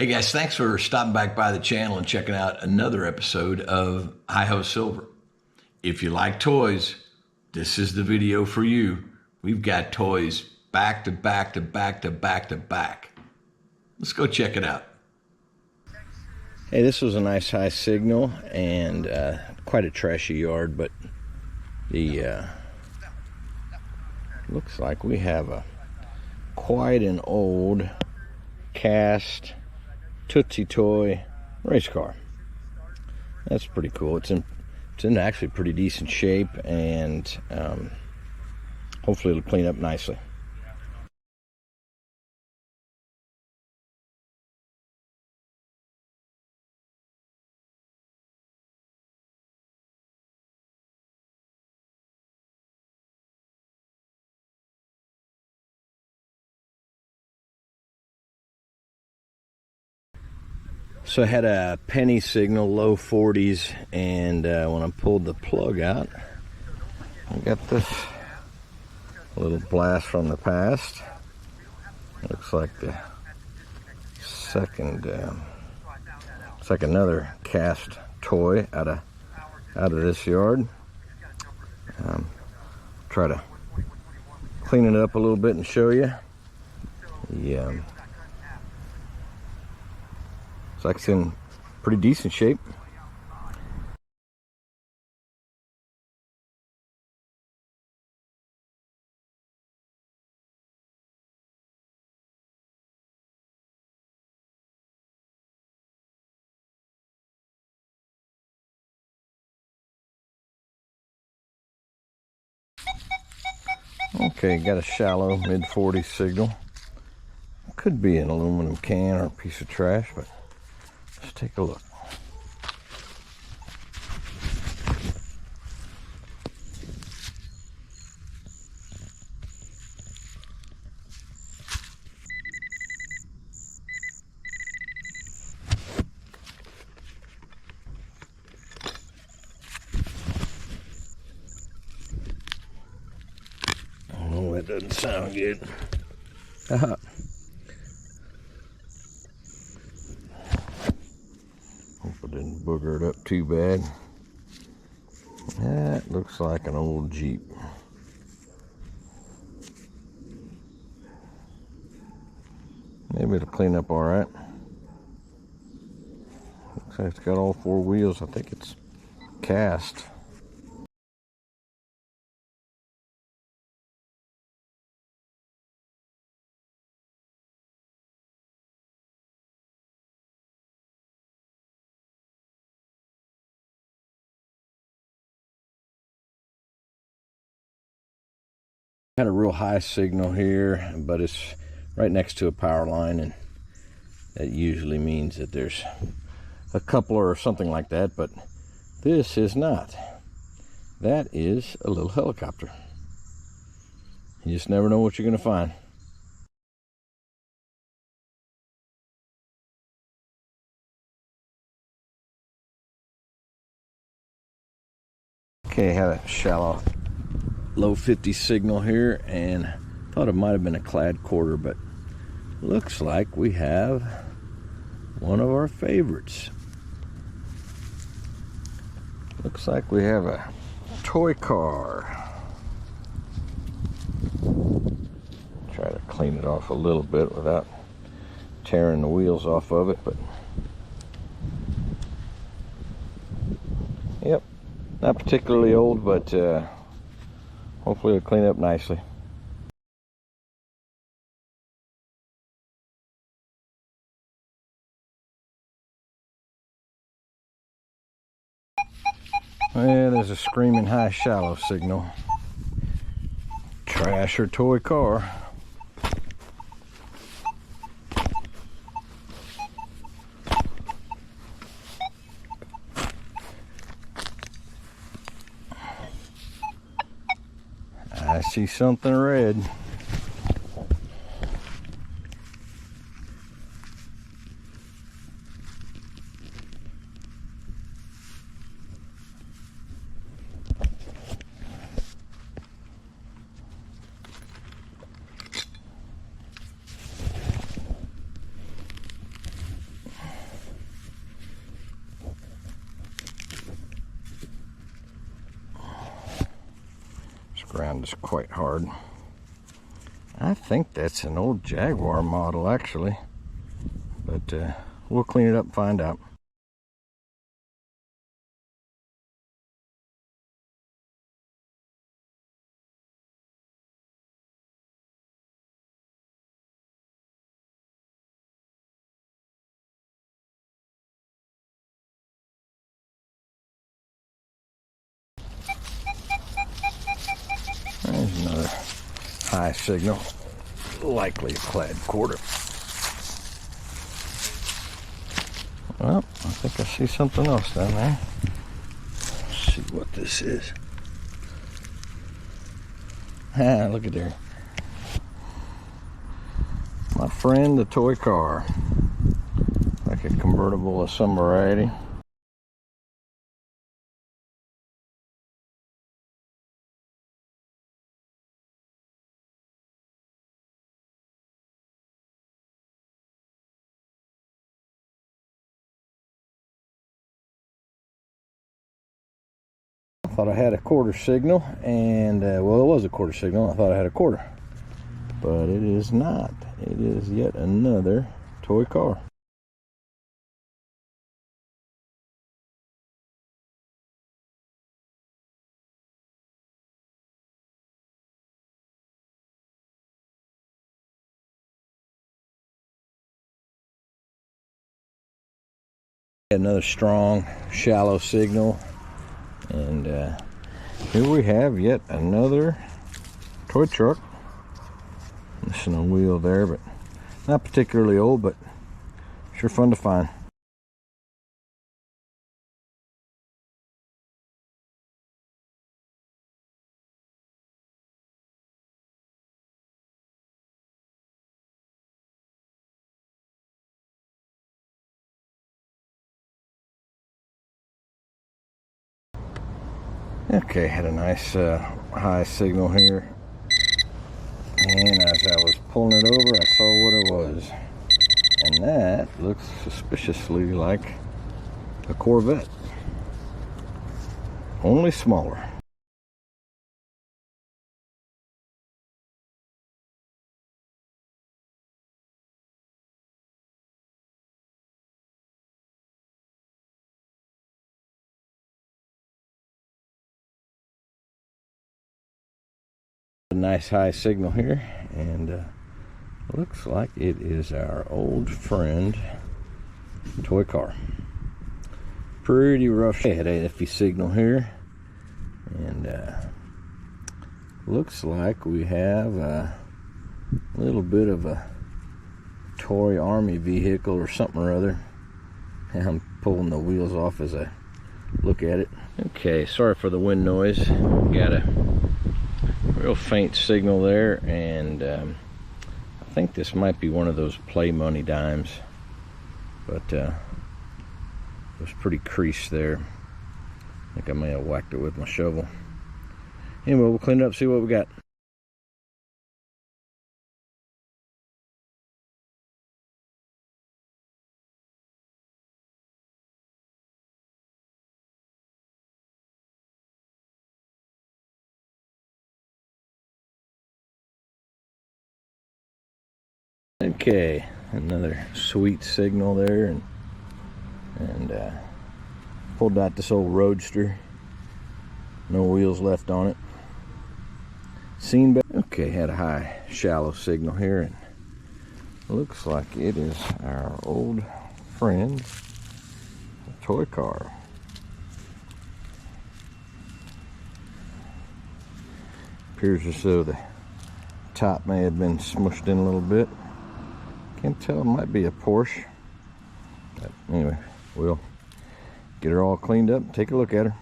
Hey guys, thanks for stopping back by the channel and checking out another episode of Hi-Ho Silver. If you like toys, this is the video for you. We've got toys back to back to back to back to back. Let's go check it out. Hey, this was a nice high signal and quite a trashy yard, but the looks like we have quite an old cast Tootsie Toy race car. That's pretty cool. It's in actually pretty decent shape, and hopefully it'll clean up nicely. So I had a penny signal, low 40s, and when I pulled the plug out, I got this little blast from the past. Looks like the second, it's like another cast toy out of this yard. Try to clean it up a little bit and show you. Looks like it's in pretty decent shape. Okay, got a shallow mid-40s signal. Could be an aluminum can or a piece of trash, but let's take a look. Oh, that doesn't sound good. Hope I didn't booger it up too bad. That looks like an old Jeep. Maybe it'll clean up all right. Looks like it's got all four wheels. I think it's cast. Had a real high signal here, but it's right next to a power line, and that usually means that there's a coupler or something like that, but this is not. That is a little helicopter. You just never know what you're going to find. Okay, I had a shallow low 50 signal here, and thought it might have been a clad quarter, but looks like we have one of our favorites. Looks like we have a toy car. Try to clean it off a little bit without tearing the wheels off of it, but yep, not particularly old, but hopefully it'll clean up nicely. Well, there's a screaming high shallow signal. Trash or toy car. I see something red. background is quite hard. I think that's an old Jaguar model actually, but we'll clean it up and find out. There's another high signal, likely a clad quarter. Well, I think I see something else down there. Let's see what this is. Ah, look at there. My friend, the toy car. Like a convertible of some variety. I thought I had a quarter signal, and well, it was a quarter signal. I thought I had a quarter, but it is not. It is yet another toy car. Another strong, shallow signal, and here we have yet another toy truck. Missing a wheel there, but not particularly old, but sure fun to find. Okay, had a nice high signal here, and as I was pulling it over, I saw what it was, and that looks suspiciously like a Corvette, only smaller. A nice high signal here, and looks like it is our old friend toy car. Pretty rough. Had a iffy signal here, and looks like we have a little bit of a toy army vehicle or something or other. And I'm pulling the wheels off as I look at it. Okay, sorry for the wind noise. Got a real faint signal there, and I think this might be one of those play money dimes, but it was pretty creased there. I think I may have whacked it with my shovel. Anyway, we'll clean it up, see what we got. Okay, another sweet signal there, and pulled out this old Roadster. No wheels left on it. Seen better. Okay, had a high, shallow signal here, and looks like it is our old friend, the toy car. Appears as though the top may have been smushed in a little bit. Can't tell, it might be a Porsche. But anyway, we'll get her all cleaned up and take a look at her.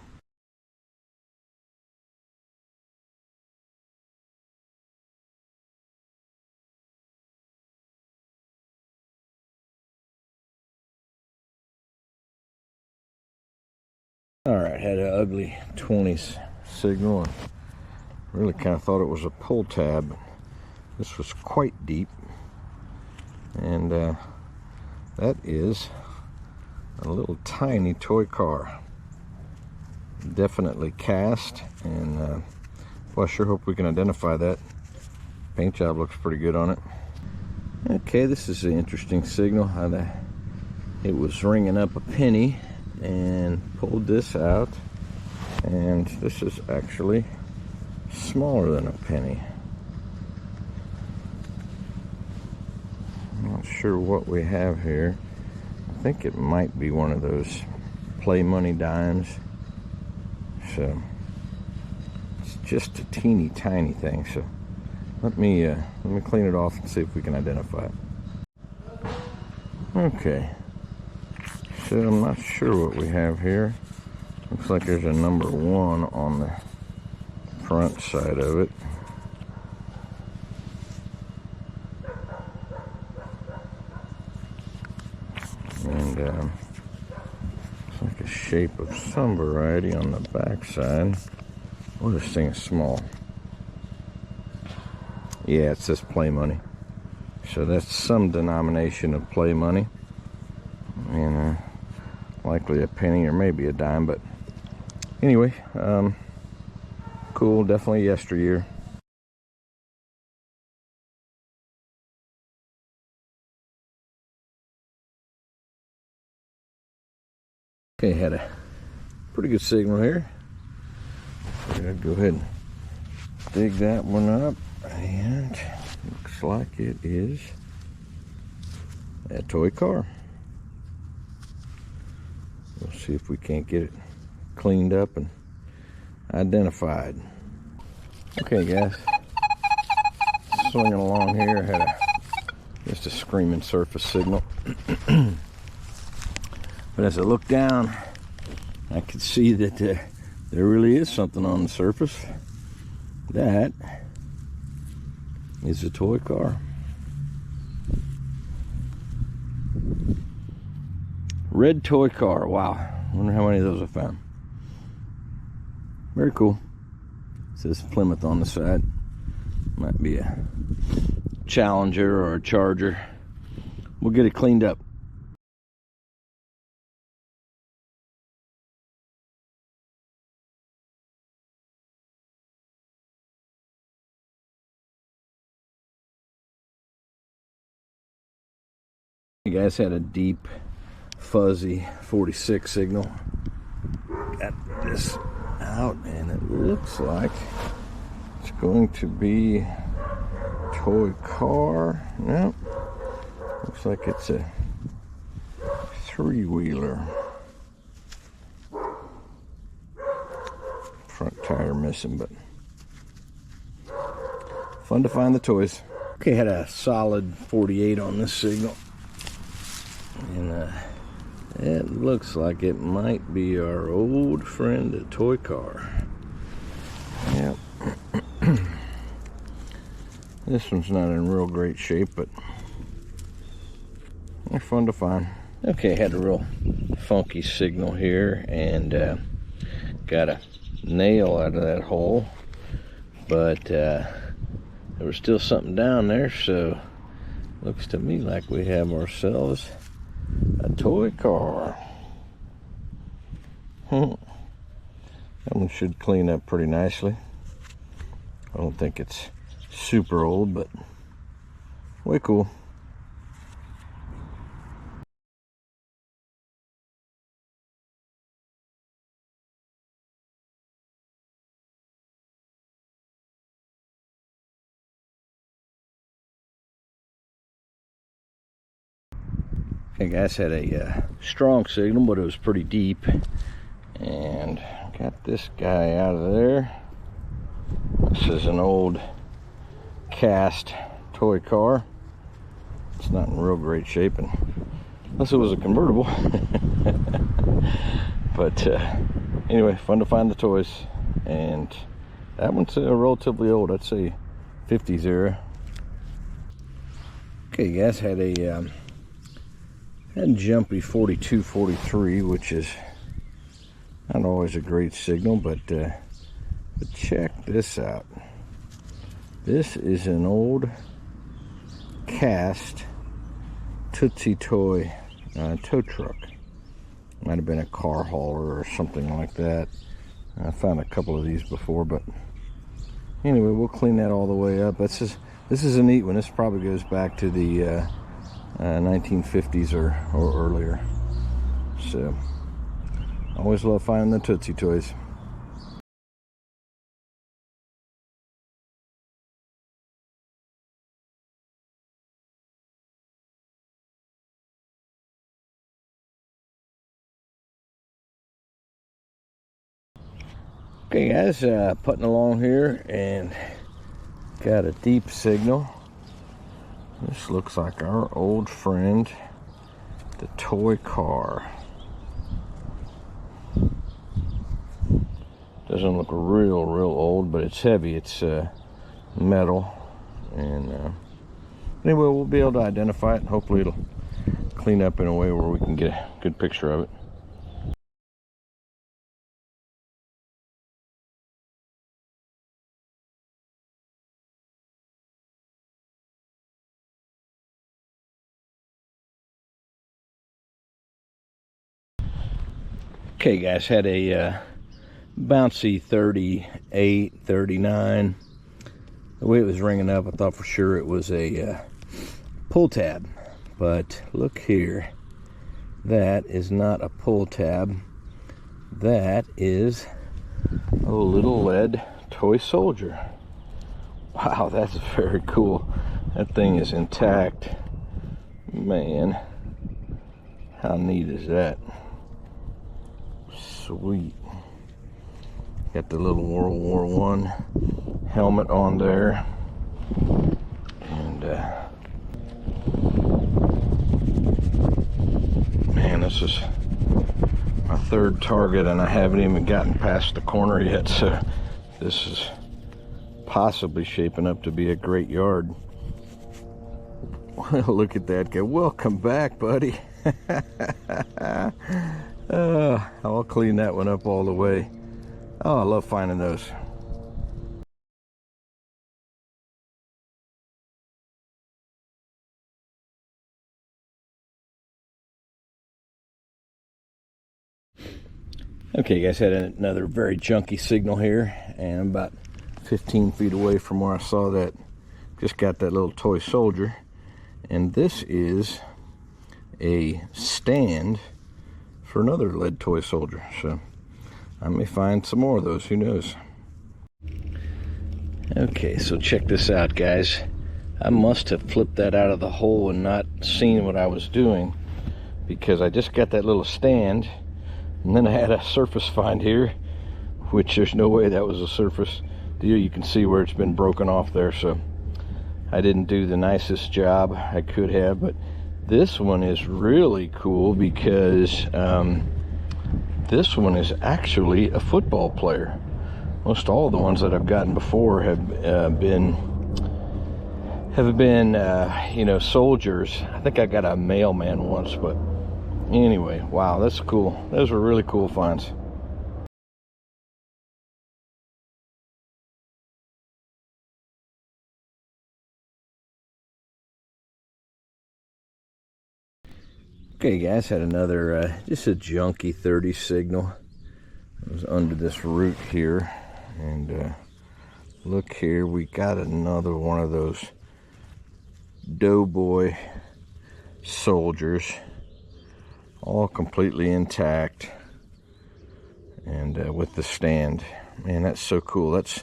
Alright, had an ugly 20s signal, and really kind of thought it was a pull tab. This was quite deep, and that is a little tiny toy car. Definitely cast, and Well, I sure hope we can identify that. Paint job looks pretty good on it. Okay, this is an interesting signal. It was ringing up a penny and pulled this out, and this is actually smaller than a penny. I'm not sure what we have here. I think it might be one of those play money dimes. So it's just a teeny tiny thing. So let me clean it off and see if we can identify it. Okay, so I'm not sure what we have here. Looks like there's a number 1 on the front side of it. And it's like a shape of some variety on the back side. Oh, this thing is small. Yeah, it says play money. So that's some denomination of play money. And likely a penny or maybe a dime, but anyway, cool, definitely yesteryear. Okay, had a pretty good signal here. So I'm gonna go ahead and dig that one up, and looks like it is a toy car. We'll see if we can't get it cleaned up and identified. Okay, guys, swinging along here, had just a screaming surface signal. But as I look down, I could see that there really is something on the surface. That is a toy car. Red toy car. Wow. Wonder how many of those I found. Very cool. It says Plymouth on the side. Might be a Challenger or a Charger. We'll get it cleaned up. You guys had a deep, fuzzy 46 signal. Got this out, and it looks like it's going to be a toy car. No, looks like it's a 3-wheeler. Front tire missing, but fun to find the toys. Okay, had a solid 48 on this signal. And it looks like it might be our old friend, a toy car. Yep. This one's not in real great shape, but they're fun to find. Okay, had a real funky signal here, and got a nail out of that hole, but there was still something down there, so looks to me like we have ourselves a toy car. That one should clean up pretty nicely. I don't think it's super old, but way cool. Okay, guys, had a strong signal, but it was pretty deep, and got this guy out of there. This is an old cast toy car. It's not in real great shape, unless it was a convertible. But anyway, fun to find the toys, and that one's relatively old. I'd say 50s era. Okay, guys, had a jumpy 4243, which is not always a great signal, but check this out. This is an old cast Tootsie Toy tow truck. Might have been a car hauler or something like that. I found a couple of these before, but Anyway, we'll clean that all the way up. This is a neat one. This probably goes back to the 1950s or earlier. So, always love finding the Tootsie toys. Okay guys, putting along here and got a deep signal. This looks like our old friend, the toy car. Doesn't look real old, but it's heavy. It's metal, and anyway, we'll be able to identify it, and hopefully it'll clean up in a way where we can get a good picture of it. Okay guys, had a bouncy 38, 39. The way it was ringing up, I thought for sure it was a pull tab, but look here, that is not a pull tab. That is a little lead toy soldier. Wow, that's very cool. That thing is intact. Man, how neat is that? Sweet. Got the little World War I helmet on there, and man, this is my third target, and I haven't even gotten past the corner yet. So this is possibly shaping up to be a great yard. Look at that guy. Welcome back, buddy. I'll clean that one up all the way. Oh, I love finding those. Okay guys, had another very junky signal here, and I'm about 15 feet away from where I saw that. Just got that little toy soldier, and this is a stand for another lead toy soldier. So I may find some more of those, who knows. Okay, so check this out guys. I must have flipped that out of the hole and not seen what I was doing, because I just got that little stand, and then I had a surface find here, which there's no way that was a surface deal. You can see where it's been broken off there, so I didn't do the nicest job I could have. But this one is really cool because this one is actually a football player. Most all the ones that I've gotten before have been you know, soldiers. I think I got a mailman once, but anyway, wow, that's cool. Those were really cool finds. Okay guys, had another just a junky 30 signal. It was under this root here, and look here, we got another one of those doughboy soldiers, all completely intact, and with the stand. Man, that's so cool. That's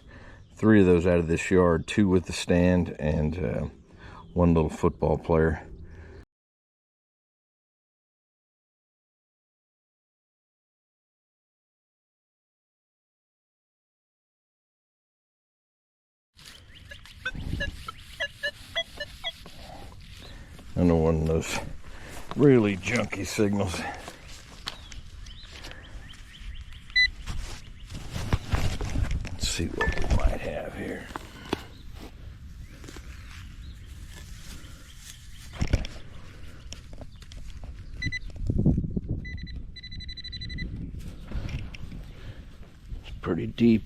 3 of those out of this yard, 2 with the stand, and 1 little football player. Another one of those really junky signals. Let's see what we might have here. It's pretty deep.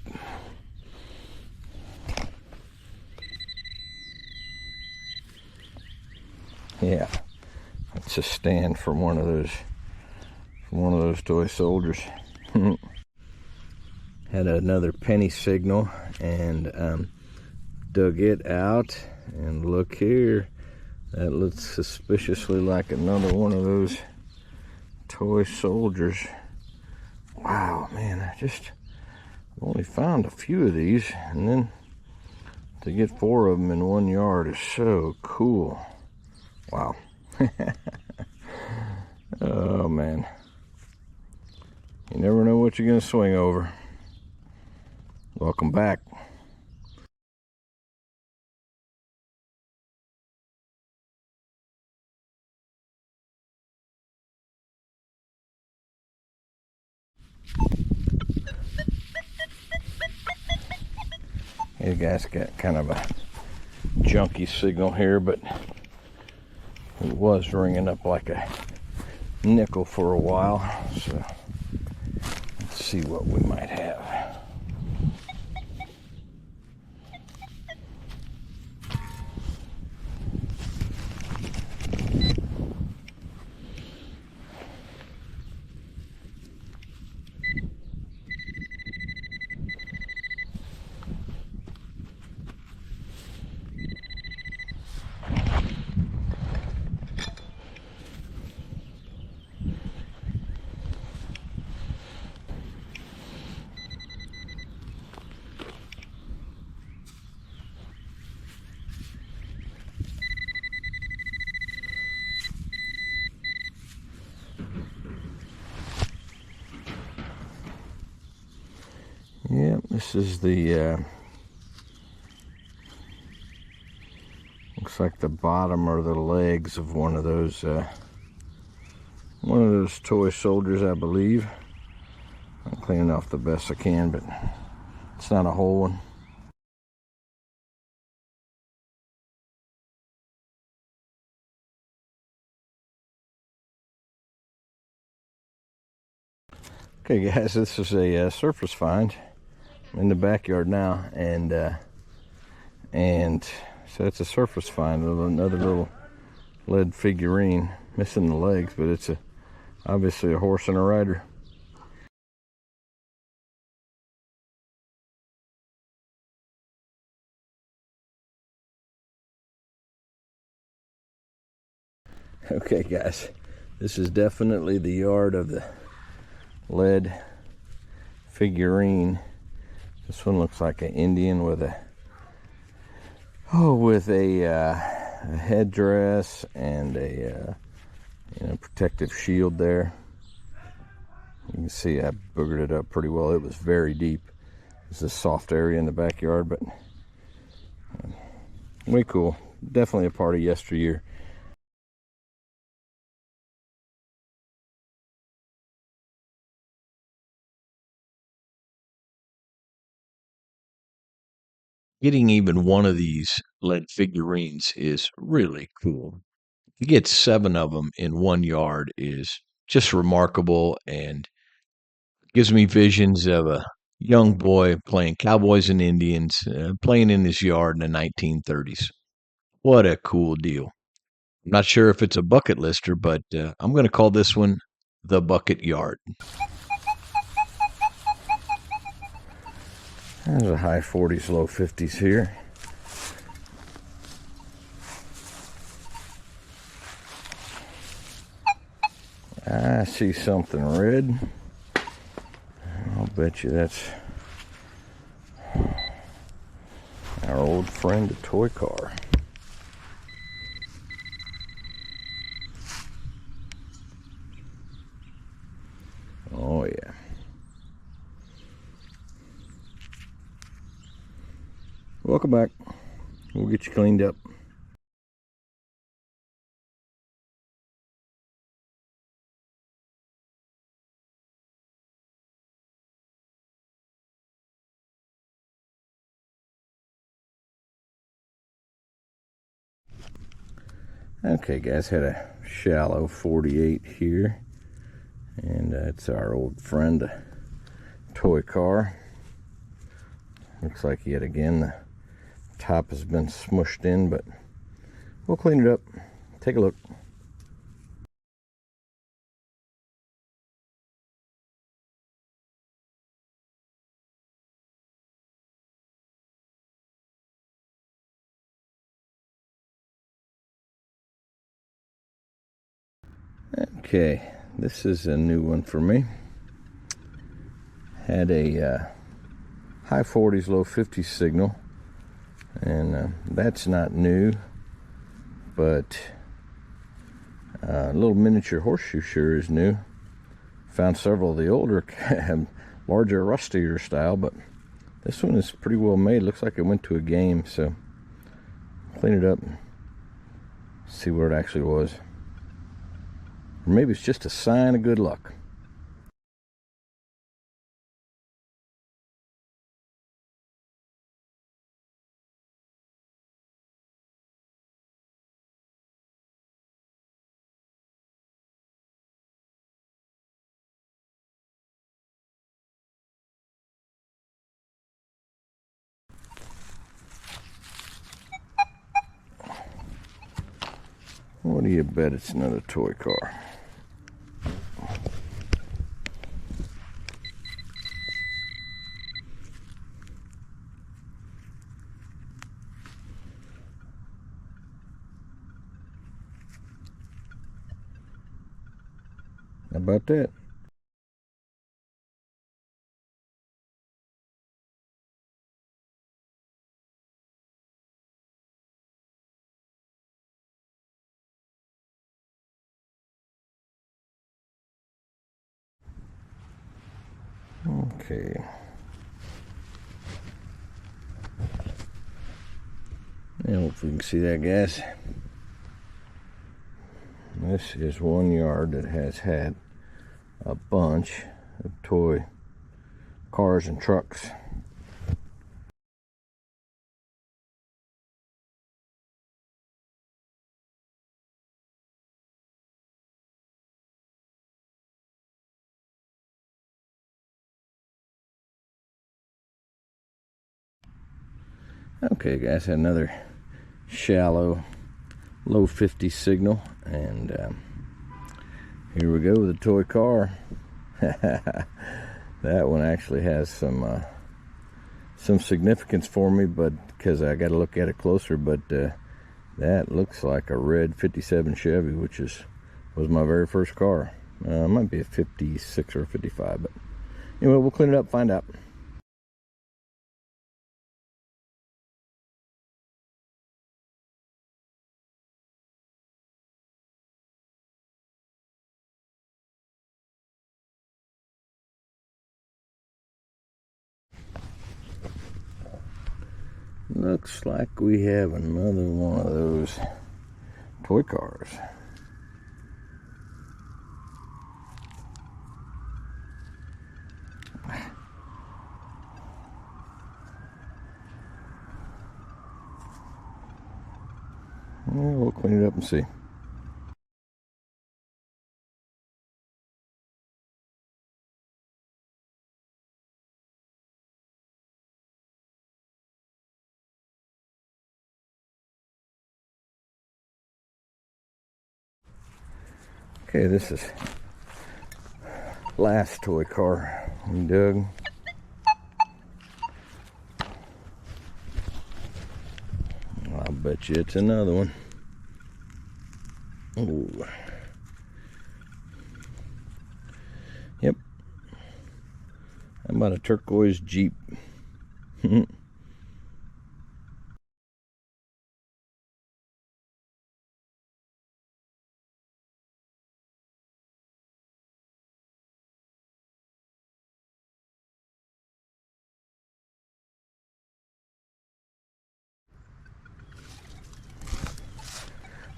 Yeah, it's a stand from one of those toy soldiers. Had another penny signal, and dug it out, and look here. That looks suspiciously like another one of those toy soldiers. Wow, man, I've only found a few of these, and then to get 4 of them in 1 yard is so cool. Wow. Oh, man. You never know what you're going to swing over. Welcome back. You guys got kind of a junky signal here, but it was ringing up like a nickel for a while, so let's see what we might have. Yep, this is the looks like the bottom or the legs of one of those toy soldiers, I believe. I'm cleaning off the best I can, but it's not a whole one. Okay, guys, this is a surface find. I'm in the backyard now, and so it's a surface find of another little lead figurine, missing the legs, but it's obviously a horse and a rider. Okay, guys, this is definitely the yard of the lead figurine. This one looks like an Indian with a headdress and a protective shield there. You can see I boogered it up pretty well. It was very deep. It's a soft area in the backyard, but way cool. Definitely a part of yesteryear. Getting even one of these lead figurines is really cool. To get 7 of them in 1 yard is just remarkable, and gives me visions of a young boy playing cowboys and Indians, playing in his yard in the 1930s. What a cool deal. I'm not sure if it's a bucket lister, but I'm going to call this one the Bucket Yard. There's a high 40s, low 50s here. I see something red. I'll bet you that's our old friend, the toy car. Oh yeah. Welcome back. We'll get you cleaned up. Okay, guys, had a shallow 48 here, and it's our old friend, the toy car. Looks like yet again the top has been smushed in, but we'll clean it up. Take a look. Okay, this is a new one for me. Had a high 40s, low 50s signal, and that's not new, but a little miniature horseshoe sure is new. Found several of the older, larger, rustier style, but this one is pretty well made. Looks like it went to a game, so clean it up and see what it actually was. Or maybe it's just a sign of good luck. What do you bet it's another toy car? How about that? Okay. I hope you can see that, guys. This is one yard that has had a bunch of toy cars and trucks. Okay, guys, had another shallow, low 50 signal, and here we go with a toy car. That one actually has some significance for me, but because I got to look at it closer. But that looks like a red '57 Chevy, which was my very first car. It might be a '56 or a '55, but anyway, we'll clean it up, find out. Looks like we have another one of those toy cars. We'll clean it up and see. Okay, this is last toy car we dug. I'll bet you it's another one. Ooh. Yep. How about a turquoise Jeep?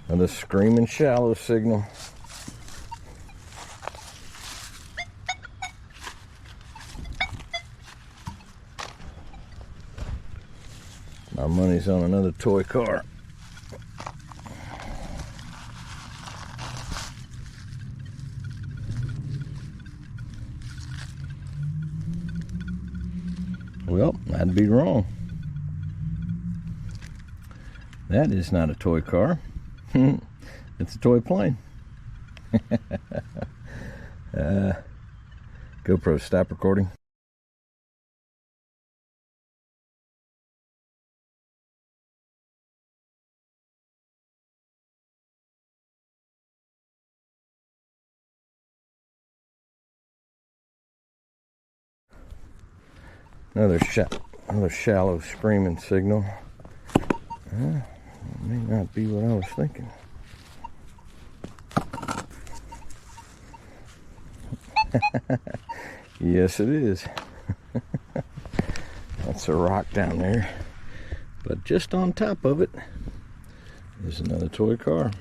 Another screaming shallow signal. My money's on another toy car. Well, I'd be wrong. That is not a toy car. It's a toy plane. GoPro, stop recording. Another shallow screaming signal. It may not be what I was thinking. Yes, it is. That's a rock down there. But just on top of it is another toy car.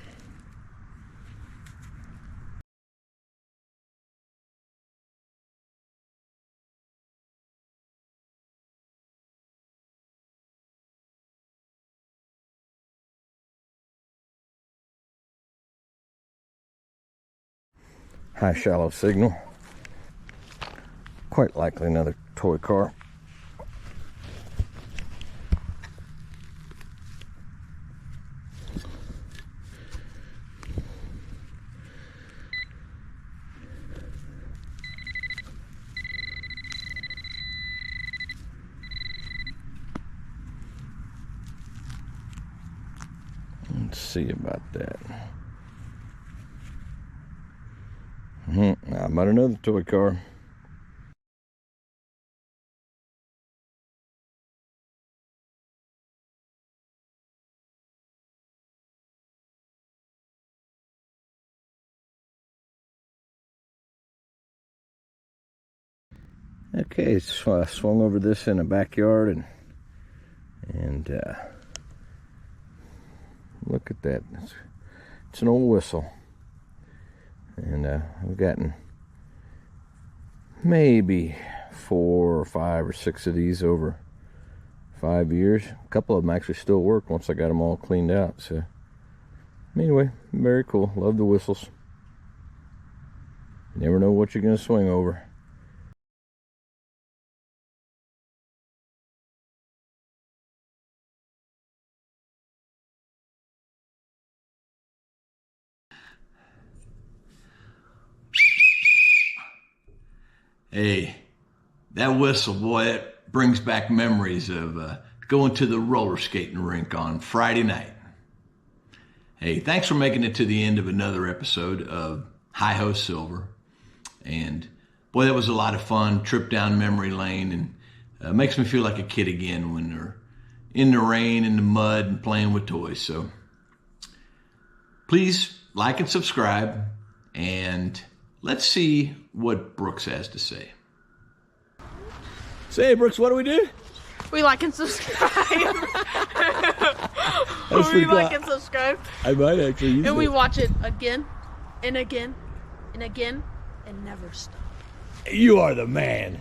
High shallow signal. Quite likely another toy car. Let's see about that. How about another toy car? Okay, so I swung over this in a backyard and look at that. It's an old whistle. And I've gotten maybe 4 or 5 or 6 of these over 5 years. A couple of them actually still work once I got them all cleaned out. So anyway, very cool. Love the whistles. You never know what you're going to swing over. Hey, that whistle, boy, that brings back memories of going to the roller skating rink on Friday night. Hey, thanks for making it to the end of another episode of Hi-Ho Silver. And boy, that was a lot of fun, trip down memory lane, and makes me feel like a kid again when they're in the rain, in the mud, and playing with toys. So please like and subscribe, and let's see what Brooks has to say. Say, Brooks, what do we do? We like and subscribe. We like and subscribe. I might actually use And we watch it again and again and again and never stop. You are the man.